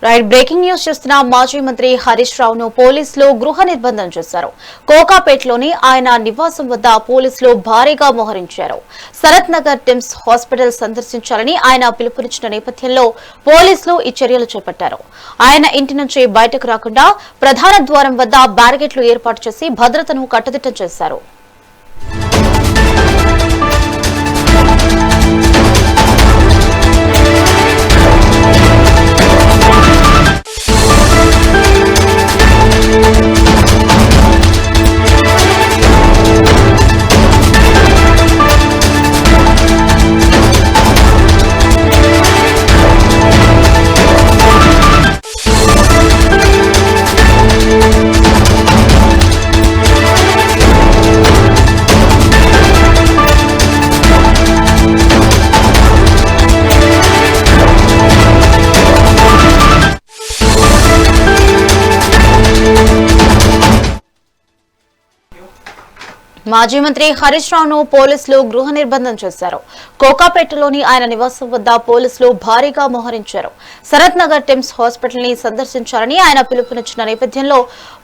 Right breaking news చేస్తున్న మాజీ మంత్రి హరీష్ రావును పోలీసులు గృహ నిర్బంధం చేశారు. కోకాపేటలోని ఆయన నివాసం వద్ద పోలీసులు భారీగా మోహరించారు. శరత్ నగర్ టిమ్స్ హాస్పిటల్ సందర్శించాలని ఆయన పిలుపునిచ్చిన నేపథ్యంలో పోలీసులు ఈ చర్యలు చేపట్టారు. ఆయన ఇంటి నుంచి బయటకు రాకుండా ప్రధాన ద్వారం వద్ద బ్యారికేడ్లు ఏర్పాటు చేసి భద్రతను కట్టుదిట్టం చేశారు. మాజీ మంత్రి హరీష్ రావును పోలీసులు గృహ నిర్బంధం చేశారు. కోకాపేటలోని ఆయన నివాసం వద్ద పోలీసులు భారీగా మోహరించారు. శరత్ నగర్ టిమ్స్ హాస్పిటల్ ని సందర్శించాలని ఆయన పిలుపునిచ్చిన నేపథ్యంలో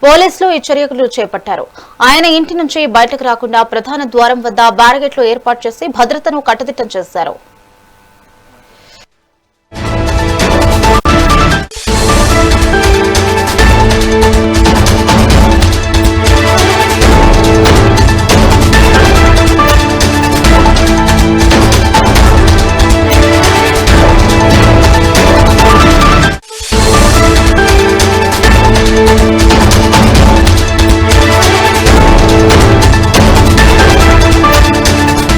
పోలీసులు ఈ చర్యలు చేపట్టారు. ఆయన ఇంటి నుంచి బయటకు రాకుండా ప్రధాన ద్వారం వద్ద బ్యారికేడ్లు ఏర్పాటు చేసి భద్రతను కట్టుదిట్టం చేశారు.